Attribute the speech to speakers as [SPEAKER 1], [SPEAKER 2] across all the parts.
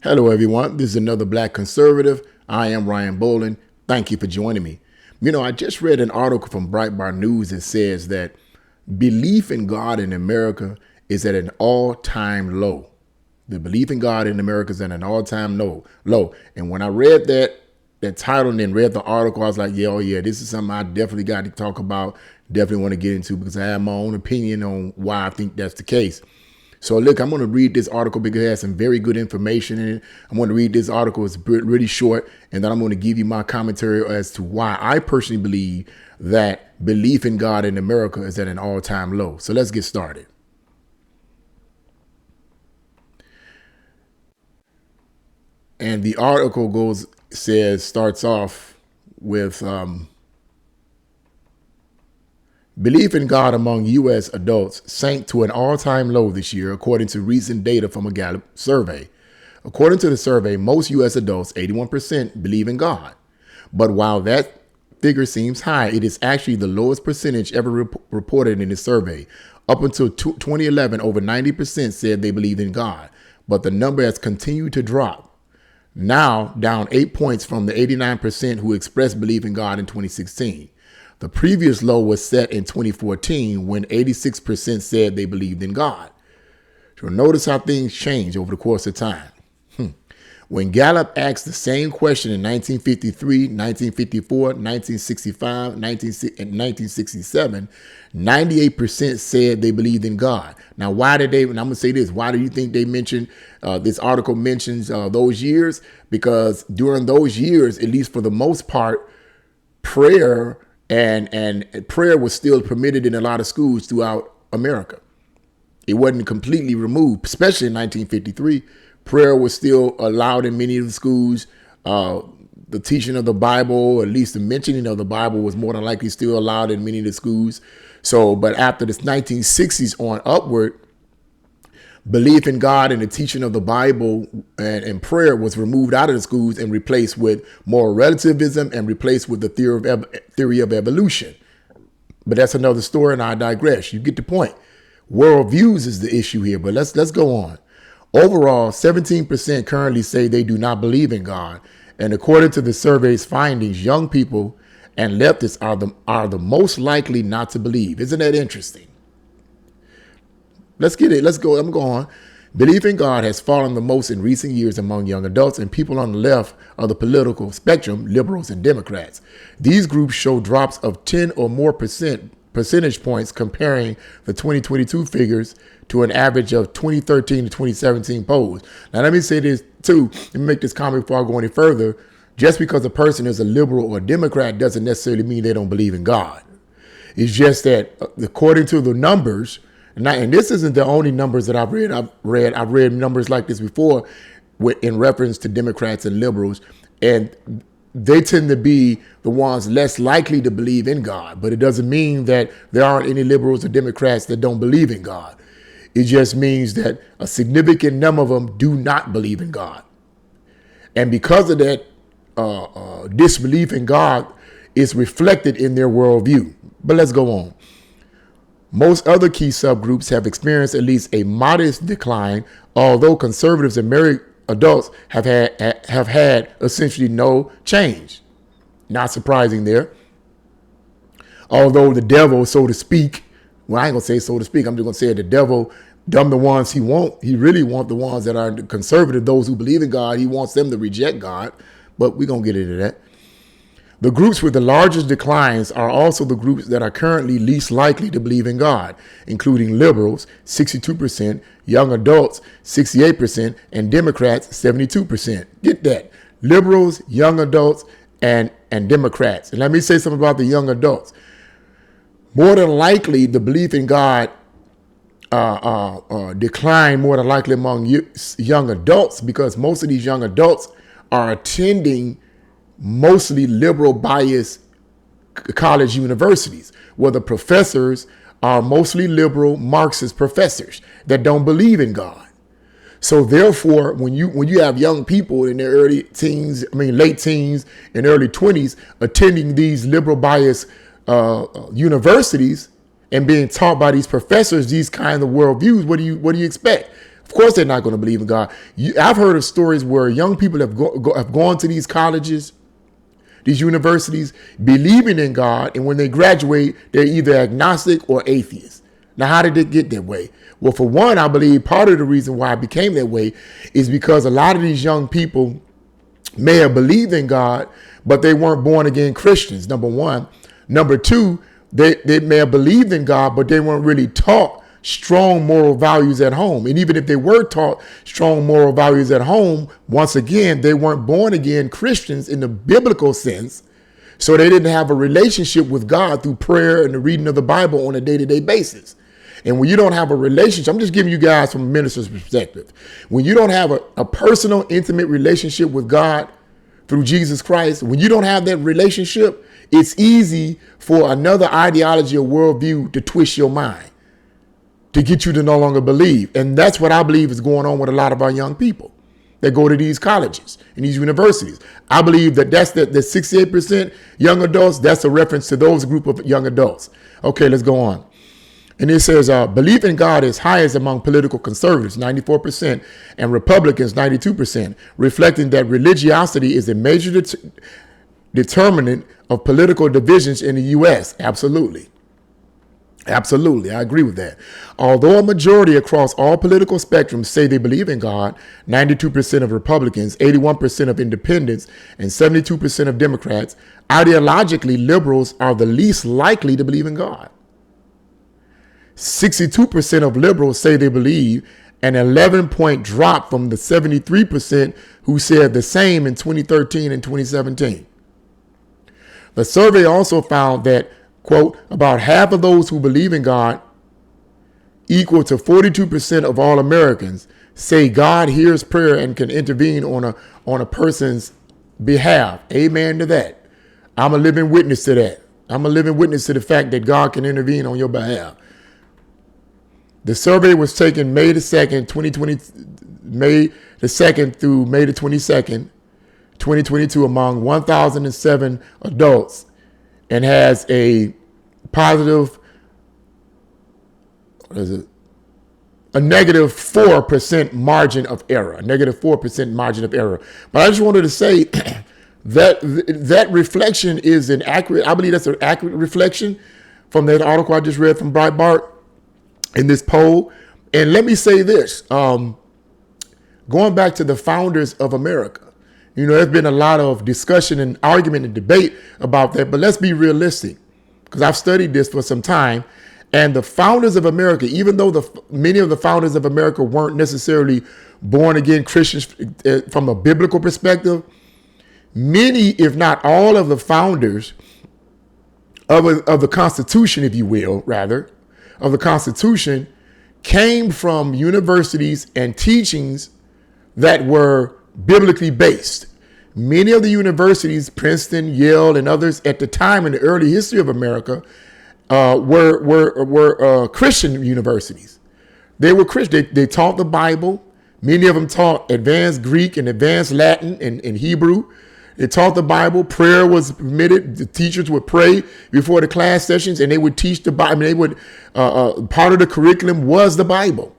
[SPEAKER 1] Hello, everyone. This is another Black Conservative. I am Ryan Bolin. Thank you for joining me. I just read an article from Breitbart News that says that belief in God in America is at an all-time low. The belief in God in America is at an all-time low. And when I read that title and then read the article, I was like, yeah, this is something I definitely got to talk about. Definitely want to get into because I have my own opinion on why I think that's the case. So look, I'm going to read this article because it has some very good information in it. I'm going to read this article. It's really short. And then I'm going to give you my commentary as to why I personally believe that belief in God in America is at an all-time low. So let's get started. And the article starts off with belief in God among U.S. adults sank to an all-time low this year, according to recent data from a Gallop survey. According to the survey, most U.S. adults, 81%, believe in God. But while that figure seems high, it is actually the lowest percentage ever reported in the survey. Up until 2011, over 90% said they believed in God, but the number has continued to drop. Now down 8 points from the 89% who expressed belief in God in 2016. The previous low was set in 2014 when 86% said they believed in God. So notice how things change over the course of time. When Gallup asked the same question in 1953, 1954, 1965, and 1967, 98% said they believed in God. Now, why did they, and I'm going to say this, why do you think they mentioned, this article mentions those years? Because during those years, at least for the most part, prayer and prayer was still permitted in a lot of schools throughout America. It wasn't completely removed, especially in 1953. Prayer was still allowed in many of the schools. The teaching of the Bible, at least the mentioning of the Bible, was more than likely still allowed in many of the schools. So, but after the 1960s on upward, belief in God and the teaching of the Bible and prayer was removed out of the schools and replaced with moral relativism and replaced with the theory of evolution. But that's another story, and I digress. You get the point. Worldviews is the issue here, but let's go on. Overall, 17% currently say they do not believe in God. And according to the survey's findings, young people and leftists are the most likely not to believe. Isn't that interesting? Let's get it. Let's go. I'm going. Belief in God has fallen the most in recent years among young adults and people on the left of the political spectrum, liberals and Democrats. These groups show drops of 10 or more percentage points comparing the 2022 figures to an average of 2013 to 2017 polls. Now, let me say this too. Let me make this comment before I go any further. Just because a person is a liberal or a Democrat doesn't necessarily mean they don't believe in God. It's just that according to the numbers, and this isn't the only numbers that I've read. I've read numbers like this before in reference to Democrats and liberals, and they tend to be the ones less likely to believe in God. But it doesn't mean that there aren't any liberals or Democrats that don't believe in God. It just means that a significant number of them do not believe in God. And because of that disbelief in God, it's reflected in their worldview. But let's go on. Most other key subgroups have experienced at least a modest decline, although conservatives and married adults have had essentially no change. Not surprising there. Although the devil, so to speak, well, I ain't gonna say so to speak, I'm just gonna say the devil, dumb the ones he really want the ones that are conservative, those who believe in God, he wants them to reject God, but we're gonna get into that. The groups with the largest declines are also the groups that are currently least likely to believe in God, including liberals, 62%, young adults, 68%, and Democrats, 72%. Get that. Liberals, young adults, and Democrats. And let me say something about the young adults. More than likely, the belief in God decline more than likely among young adults because most of these young adults are attending mostly liberal bias college universities, where the professors are mostly liberal Marxist professors that don't believe in God. So therefore, when you have young people in their late teens and early 20s attending these liberal bias universities and being taught by these professors these kinds of worldviews, what do you expect? Of course, they're not going to believe in God. I've heard of stories where young people have gone to these colleges, these universities, believing in God, and when they graduate, they're either agnostic or atheist. Now, how did it get that way? Well, for one, I believe part of the reason why it became that way is because a lot of these young people may have believed in God, but they weren't born again Christians, number one. Number two, they may have believed in God, but they weren't really taught strong moral values at home. And even if they were taught strong moral values at home, once again, they weren't born again Christians in the biblical sense. So they didn't have a relationship with God through prayer and the reading of the Bible on a day-to-day basis. And when you don't have a relationship, I'm just giving you guys from a minister's perspective. When you don't have a personal, intimate relationship with God through Jesus Christ, when you don't have that relationship, it's easy for another ideology or worldview to twist your mind, to get you to no longer believe. And that's what I believe is going on with a lot of our young people that go to these colleges and these universities. I believe that that's the 68% young adults, that's a reference to those group of young adults. Okay, let's go on. And it says, belief in God is highest among political conservatives, 94%, and Republicans, 92%, reflecting that religiosity is a major determinant of political divisions in the U.S. Absolutely. Absolutely. I agree with that. Although a majority across all political spectrums say they believe in God, 92% of Republicans, 81% of independents, and 72% of Democrats, ideologically, liberals are the least likely to believe in God. 62% of liberals say they believe, an 11-point drop from the 73% who said the same in 2013 and 2017. The survey also found that, quote, about half of those who believe in God, equal to 42% of all Americans, say God hears prayer and can intervene on a person's behalf. Amen to that. I'm a living witness to that. I'm a living witness to the fact that God can intervene on your behalf. The survey was taken May the 2nd, 2020, May the 2nd through May the 22nd, 2022 among 1,007 adults and has a positive, a negative 4% margin of error, a negative 4% margin of error. But I just wanted to say that reflection is an accurate, I believe that's an accurate reflection from that article I just read from Breitbart in this poll. And let me say this, going back to the founders of America, you know, there's been a lot of discussion and argument and debate about that, but let's be realistic, because I've studied this for some time. And the founders of America, even though many of the founders of America weren't necessarily born again Christians from a biblical perspective, many, if not all of the founders of the Constitution, if you will, rather, of the Constitution came from universities and teachings that were biblically based. Many of the universities, Princeton, Yale, and others at the time in the early history of America were Christian universities. They were Christian. They taught the Bible. Many of them taught advanced Greek and advanced Latin and Hebrew. They taught the Bible. Prayer was permitted. The teachers would pray before the class sessions, and they would teach the Bible. They would part of the curriculum was the Bible.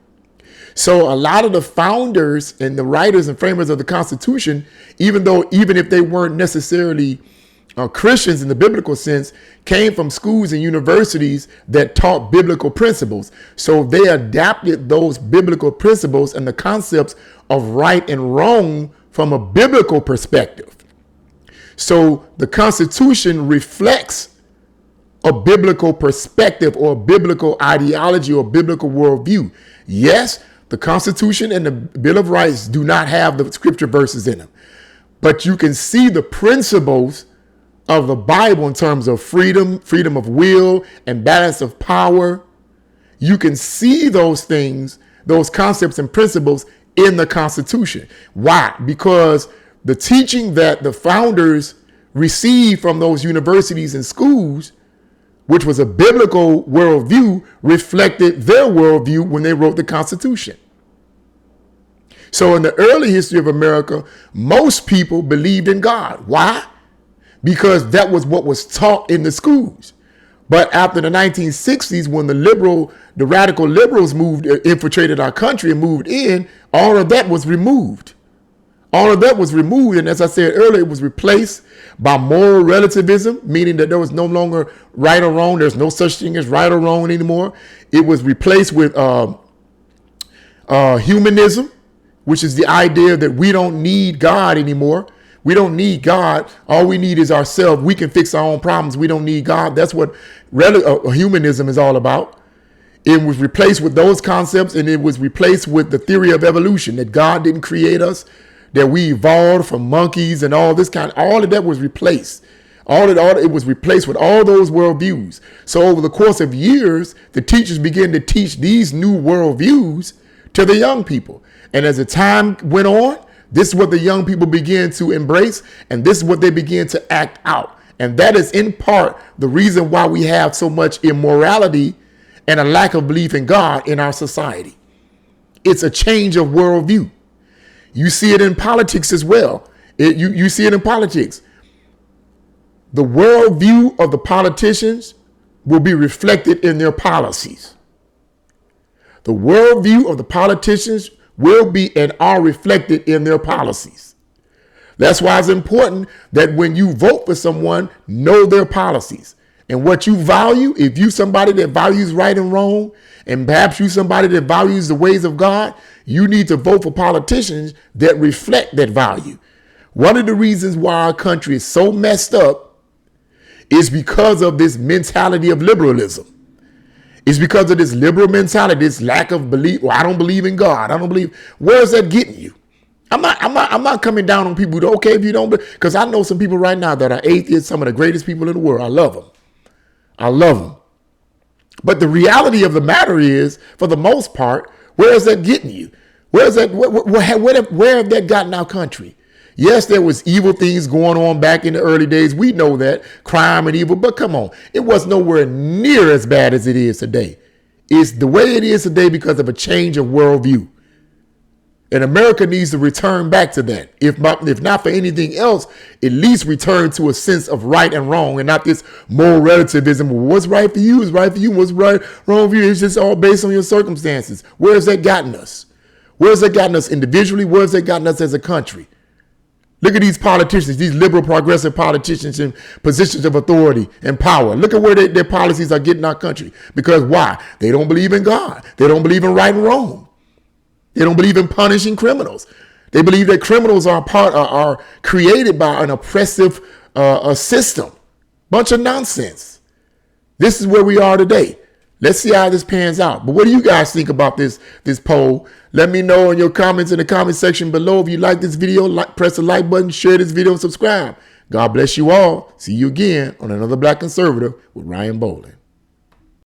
[SPEAKER 1] So a lot of the founders and the writers and framers of the Constitution, even if they weren't necessarily Christians in the biblical sense, came from schools and universities that taught biblical principles. So they adapted those biblical principles and the concepts of right and wrong from a biblical perspective. So the Constitution reflects a biblical perspective or a biblical ideology or biblical worldview. Yes, the Constitution and the Bill of Rights do not have the scripture verses in them, but you can see the principles of the Bible in terms of freedom of will, and balance of power. You can see those things, those concepts and principles in the Constitution. Why? Because the teaching that the founders received from those universities and schools, which was a biblical worldview, reflected their worldview when they wrote the Constitution. So in the early history of America, most people believed in God. Why? Because that was what was taught in the schools. But after the 1960s, when the radical liberals infiltrated our country and moved in, all of that was removed. All of that was removed. And as I said earlier, it was replaced by moral relativism, meaning that there was no longer right or wrong. There's no such thing as right or wrong anymore. It was replaced with humanism, which is the idea that we don't need God anymore. We don't need God. All we need is ourselves. We can fix our own problems. We don't need God. That's what humanism is all about. It was replaced with those concepts, and it was replaced with the theory of evolution, that God didn't create us, that we evolved from monkeys and all this all of that was replaced. It was replaced with all those worldviews. So over the course of years, the teachers began to teach these new worldviews to the young people. And as the time went on, this is what the young people began to embrace, and this is what they began to act out. And that is in part the reason why we have so much immorality and a lack of belief in God in our society. It's a change of worldview. You see it in politics as well. You see it in politics. The worldview of the politicians will be reflected in their policies. The worldview of the politicians will be and are reflected in their policies. That's why it's important that when you vote for someone, know their policies and what you value. If you somebody that values right and wrong, and perhaps you somebody that values the ways of God, you need to vote for politicians that reflect that value. One of the reasons why our country is so messed up is because of this mentality of liberalism. It's because of this liberal mentality, this lack of belief. Well, I don't believe in God. I don't believe. Where is that getting you? I'm not coming down on people who, okay, if you don't, because I know some people right now that are atheists, some of the greatest people in the world. I love them. I love them. But the reality of the matter is, for the most part, where is that getting you? Where is that? Where have that gotten our country? Yes, there was evil things going on back in the early days. We know that, crime and evil, but come on. It was nowhere near as bad as it is today. It's the way it is today because of a change of worldview. And America needs to return back to that. If not for anything else, at least return to a sense of right and wrong, and not this moral relativism. Well, what's right for you is right for you. What's right, wrong for you? It's just all based on your circumstances. Where has that gotten us? Where has that gotten us individually? Where has that gotten us as a country? Look at these politicians, these liberal progressive politicians in positions of authority and power. Look at where their policies are getting our country. Because why? They don't believe in God. They don't believe in right and wrong. They don't believe in punishing criminals. They believe that criminals are created by an oppressive system. Bunch of nonsense. This is where we are today. Let's see how this pans out. But what do you guys think about this poll? Let me know in your comments in the comment section below. If you like this video, press the like button, share this video, and subscribe. God bless you all. See you again on another Black Conservative with Ryan Bolin.